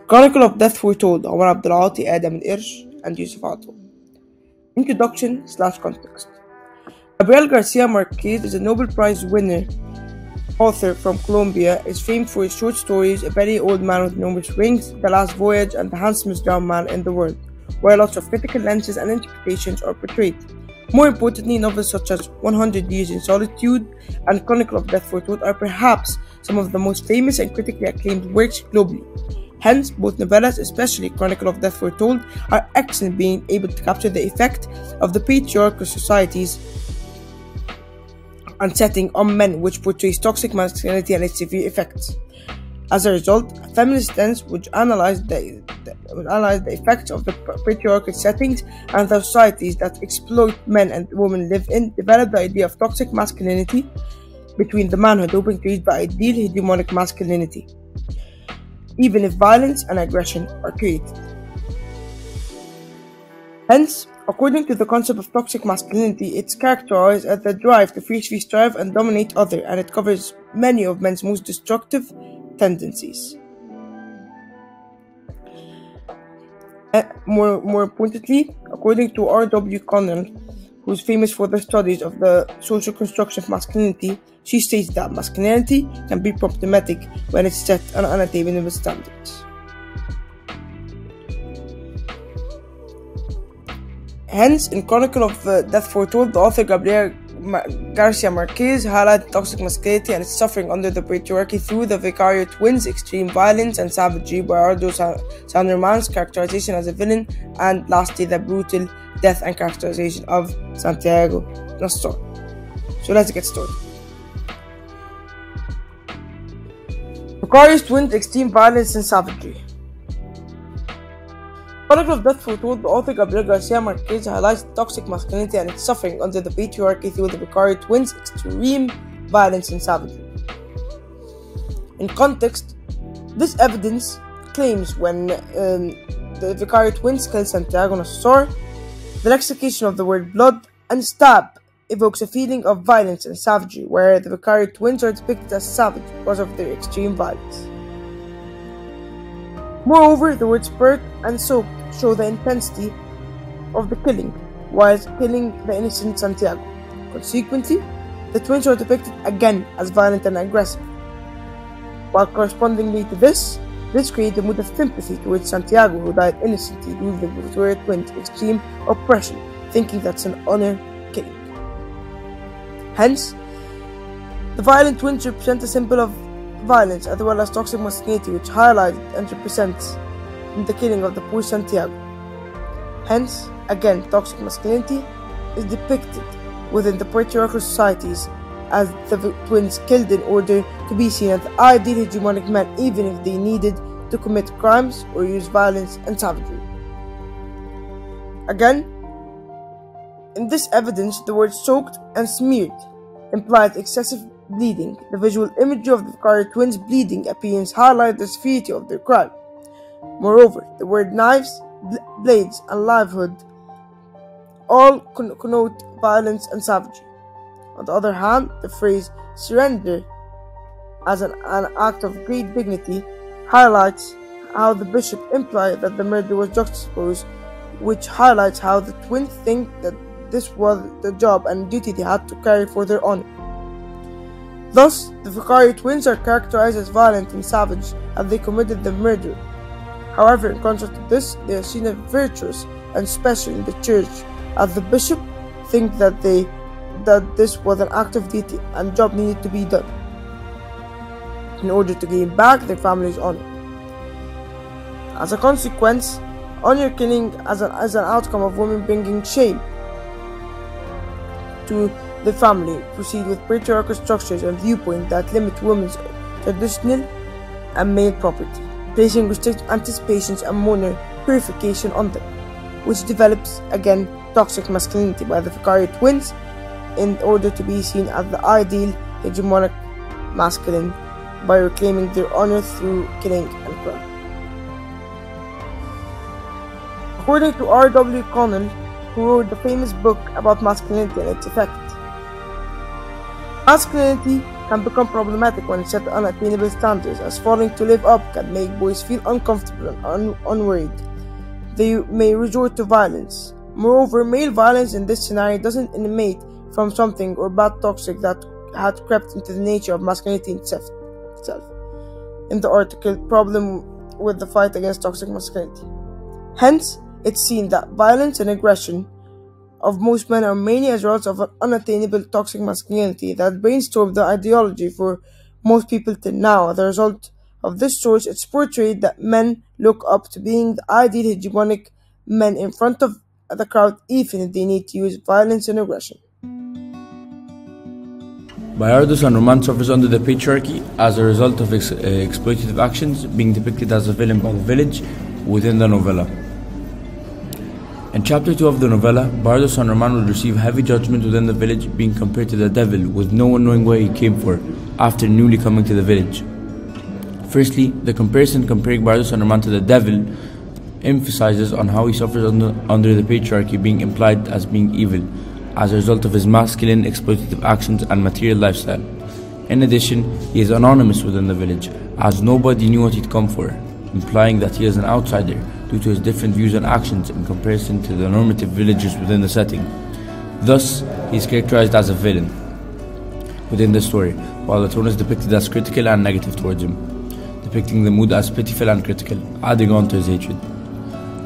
Chronicle of Death foretold Omar Abdelaty, Adam Kersh, and Youssof Atwa. Introduction/context. Gabriel Garcia Marquez is a Nobel Prize winner author from Colombia, is famed for his short stories A Very Old Man with Enormous Wings, The Last Voyage, and The Handsomest Young Man in the World, where lots of critical lenses and interpretations are portrayed. More importantly, novels such as 100 Years in Solitude and Chronicle of Death Foretold are perhaps some of the most famous and critically acclaimed works globally. Hence, both novellas, especially Chronicle of Death Foretold, are excellent being able to capture the effect of the patriarchal societies and setting on men, which portrays toxic masculinity and its severe effects. As a result, a feminist lens would analyze the effects of the patriarchal settings and the societies that exploit men and women live in, develop the idea of toxic masculinity between the manhood, hoping to reach the ideal hegemonic masculinity, even if violence and aggression are created. Hence, according to the concept of toxic masculinity, it's characterized as the drive to fiercely strive and dominate others, and it covers many of men's most destructive tendencies. More importantly, according to R.W. Connell, who's famous for the studies of the social construction of masculinity, she states that masculinity can be problematic when it's set on unattainable standards. Hence, in Chronicle of Death Foretold, the author Gabriel Garcia Marquez highlighted toxic masculinity and its suffering under the patriarchy through the Vicario twins' extreme violence and savagery, Bernardo Sanderman's characterization as a villain, and lastly the brutal death and characterization of Santiago Nastor. So let's get started. Vicario's twins' extreme violence and savagery. Chronicle of Death Foretold, the author Gabriel Garcia Marquez highlights toxic masculinity and its suffering under the patriarchy through the Vicario twins' extreme violence and savagery. In context, this evidence claims when the Vicario twins kill Santiago Nastor, the lexification of the word blood and stab evokes a feeling of violence and savagery, where the Vicario twins are depicted as savage because of their extreme violence. Moreover, the words spurt and soaked show the intensity of the killing, whilst killing the innocent Santiago. Consequently, the twins are depicted again as violent and aggressive. While correspondingly to this creates a mood of sympathy towards Santiago, who died innocently due to the Vicario twins' extreme oppression, thinking that's an honor killing. Hence, the violent twins represent a symbol of violence as well as toxic masculinity, which highlights and represents in the killing of the poor Santiago. Hence, again, toxic masculinity is depicted within the patriarchal societies as the twins killed in order to be seen as the ideal hegemonic men, even if they needed to commit crimes or use violence and savagery. Again, in this evidence, the words soaked and smeared implies excessive bleeding. The visual imagery of the Vicario twins' bleeding appearance highlights the severity of their crime. Moreover, the word knives, blades, and livelihood all connote violence and savagery. On the other hand, the phrase surrender as an act of great dignity highlights how the bishop implied that the murder was juxtaposed, which highlights how the twins think that this was the job and duty they had to carry for their honor. Thus, the Vicario twins are characterized as violent and savage as they committed the murder. However, in contrast to this, they are seen as virtuous and special in the church, as the bishop thinks that this was an act of duty and job needed to be done in order to gain back their family's honor. As a consequence, honor killing as an outcome of women bringing shame to the family proceed with patriarchal structures and viewpoints that limit women's traditional and male property, placing restrictive anticipations and moral purification on them, which develops again toxic masculinity by the Vicario twins in order to be seen as the ideal hegemonic masculine by reclaiming their honor through killing and crime. According to R.W. Connell, who wrote the famous book about masculinity and its effect, masculinity can become problematic when set unattainable standards, as failing to live up can make boys feel uncomfortable and unworried. They may resort to violence. Moreover, male violence in this scenario doesn't emanate from something or bad toxic that had crept into the nature of masculinity itself. In the article, Problem with the Fight Against Toxic Masculinity. Hence, it's seen that violence and aggression of most men are mainly as a result of an unattainable toxic masculinity that brainstormed the ideology for most people till now. As a result of this source, it's portrayed that men look up to being the ideal hegemonic men in front of the crowd, even if they need to use violence and aggression. Bayardo's and Roman suffers under the patriarchy as a result of exploitative actions, being depicted as a villain by the village within the novella. In chapter 2 of the novella, Bayardo's and Roman would receive heavy judgment within the village, being compared to the devil, with no one knowing where he came from after newly coming to the village. Firstly, the comparison comparing Bayardo's and Roman to the devil emphasizes on how he suffers under the patriarchy, being implied as being evil as a result of his masculine exploitative actions and material lifestyle. In addition, he is anonymous within the village, as nobody knew what he'd come for, implying that he is an outsider due to his different views and actions in comparison to the normative villagers within the setting. Thus, he is characterized as a villain within the story, while the tone is depicted as critical and negative towards him, depicting the mood as pitiful and critical, adding on to his hatred.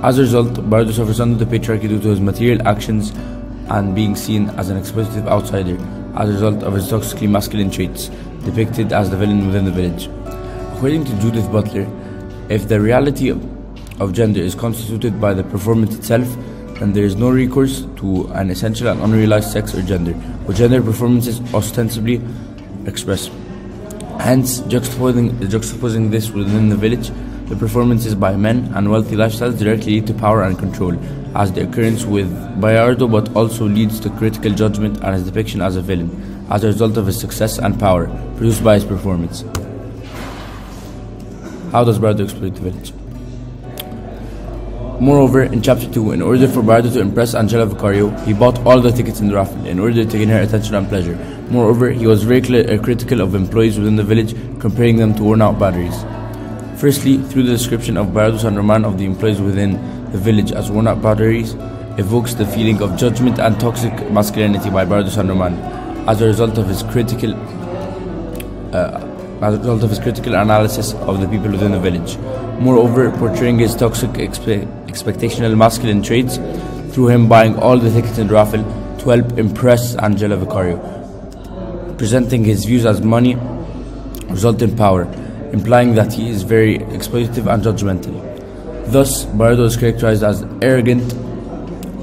As a result, Bayardo suffers under the patriarchy due to his material actions and being seen as an exploitative outsider as a result of his toxically masculine traits, depicted as the villain within the village. According to Judith Butler, if the reality of gender is constituted by the performance itself, then there is no recourse to an essential and unrealized sex or gender, which gender performances ostensibly express. Hence, juxtaposing this within the village, the performances by men and wealthy lifestyles directly lead to power and control, as the occurrence with Bayardo, but also leads to critical judgment and his depiction as a villain, as a result of his success and power produced by his performance. How does Bayardo exploit the village? Moreover, in chapter 2, in order for Bayardo to impress Angela Vicario, he bought all the tickets in the raffle in order to gain her attention and pleasure. Moreover, he was very critical of employees within the village, comparing them to worn-out batteries. Firstly, through the description of Bayardo and Roman of the employees within the village as worn-out batteries, evokes the feeling of judgment and toxic masculinity by Bayardo and Roman as a result of his critical analysis of the people within the village. Moreover, portraying his toxic expectational masculine traits through him buying all the tickets in the raffle to help impress Angela Vicario, presenting his views as money result in power, implying that he is very exploitative and judgmental. Thus, Bayardo is characterized as arrogant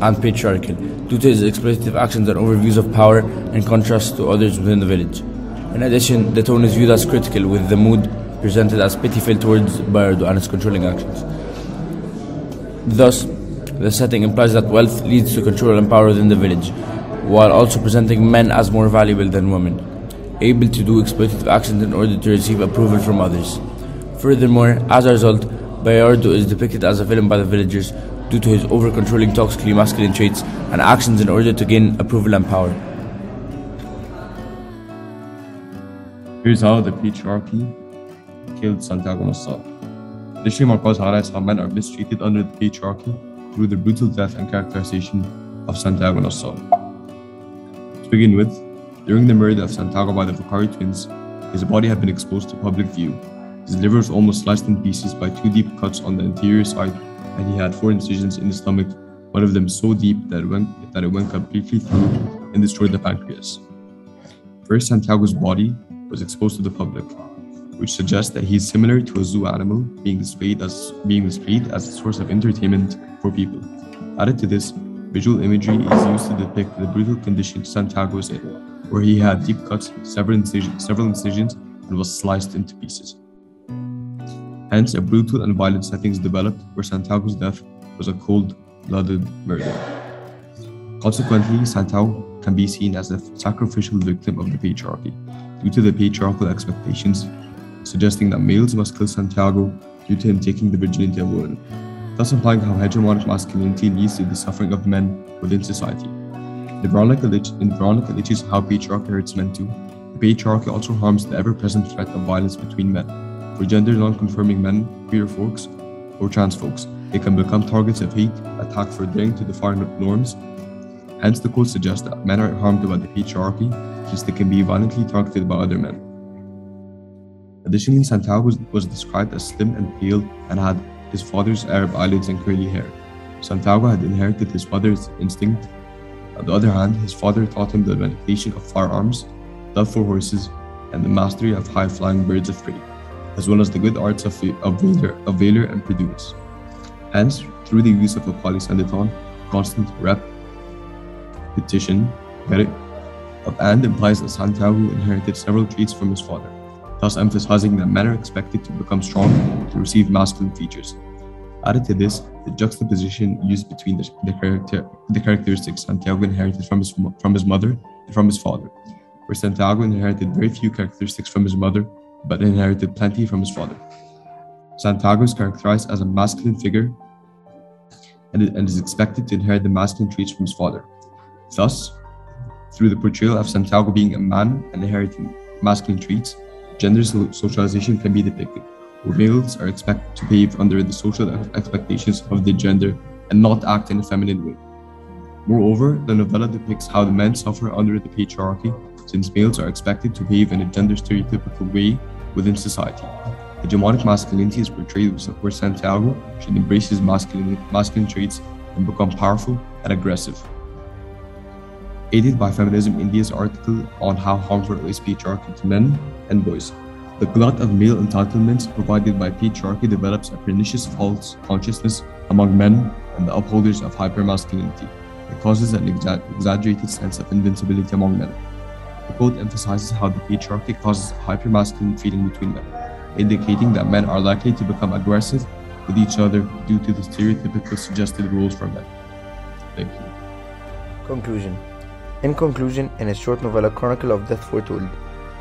and patriarchal due to his exploitative actions and overviews of power in contrast to others within the village. In addition, the tone is viewed as critical, with the mood presented as pitiful towards Bayardo and his controlling actions. Thus, the setting implies that wealth leads to control and power within the village, while also presenting men as more valuable than women, able to do exploitative actions in order to receive approval from others. Furthermore, as a result, Bayardo is depicted as a villain by the villagers due to his over-controlling toxically masculine traits and actions in order to gain approval and power. Here's how the patriarchy killed Santiago Nassar. Additionally, Marcos highlights how men are mistreated under the patriarchy through the brutal death and characterization of Santiago Nassar. To begin with, during the murder of Santiago by the Vicario twins, his body had been exposed to public view. His liver was almost sliced in pieces by 2 deep cuts on the anterior side, and he had 4 incisions in the stomach, one of them so deep that it went completely through and destroyed the pancreas. First, Santiago's body was exposed to the public, which suggests that he is similar to a zoo animal being displayed as a source of entertainment for people. Added to this, visual imagery is used to depict the brutal condition Santiago was in, where he had deep cuts, several incisions, and was sliced into pieces. Hence, a brutal and violent setting is developed where Santiago's death was a cold-blooded murder. Consequently, Santiago can be seen as a sacrificial victim of the patriarchy, due to the patriarchal expectations, suggesting that males must kill Santiago due to him taking the virginity of women, thus implying how hegemonic masculinity leads to the suffering of men within society. In Veronica Litch's How Patriarchy Hurts Men Too, the patriarchy also harms the ever-present threat of violence between men. For gender non-conforming men, queer folks, or trans folks, they can become targets of hate, attacked for daring to defy norms. Hence, the quote suggests that men are harmed by the patriarchy since they can be violently targeted by other men. Additionally, Santiago was described as slim and pale and had his father's Arab eyelids and curly hair. Santiago had inherited his father's instinct. On the other hand, his father taught him the manipulation of firearms, love for horses, and the mastery of high-flying birds of prey, as well as the good arts of valor and prudence. Hence, through the use of a polysyndeton, constant repetition, and implies that Santiago inherited several traits from his father, thus emphasizing that men are expected to become strong to receive masculine features. Added to this, the juxtaposition used between the characteristics Santiago inherited from his mother and from his father, where Santiago inherited very few characteristics from his mother, but inherited plenty from his father. Santiago is characterized as a masculine figure and is expected to inherit the masculine traits from his father. Thus, through the portrayal of Santiago being a man and inheriting masculine traits, gender socialization can be depicted, where males are expected to behave under the social expectations of the gender and not act in a feminine way. Moreover, the novella depicts how the men suffer under the patriarchy, since males are expected to behave in a gender stereotypical way within society. Hegemonic masculinity is portrayed where Santiago should embrace his masculine traits and become powerful and aggressive. Aided by Feminism India's article on how harmful is patriarchy to men and boys, the glut of male entitlements provided by patriarchy develops a pernicious false consciousness among men and the upholders of hypermasculinity. It causes an exaggerated sense of invincibility among men. The quote emphasizes how the patriarchy causes a hypermasculine feeling between men, indicating that men are likely to become aggressive with each other due to the stereotypical suggested roles for men. Thank you. Conclusion. In conclusion, in his short novella Chronicle of Death Foretold,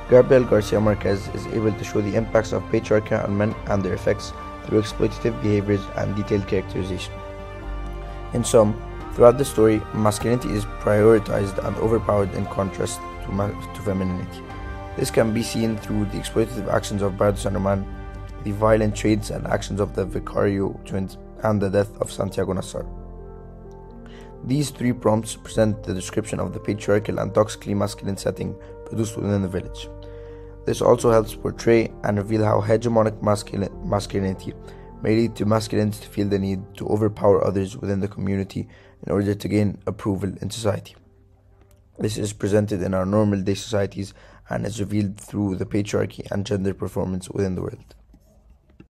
Gabriel Garcia Marquez is able to show the impacts of patriarchy on men and their effects through exploitative behaviors and detailed characterization. In sum, throughout the story, masculinity is prioritized and overpowered in contrast to femininity. This can be seen through the exploitative actions of Bardo San, the violent traits and actions of the Vicario twins, and the death of Santiago Nassar. These three prompts present the description of the patriarchal and toxically masculine setting produced within the village. This also helps portray and reveal how hegemonic masculinity may lead to masculines to feel the need to overpower others within the community in order to gain approval in society. This is presented in our normal day societies and is revealed through the patriarchy and gender performance within the world.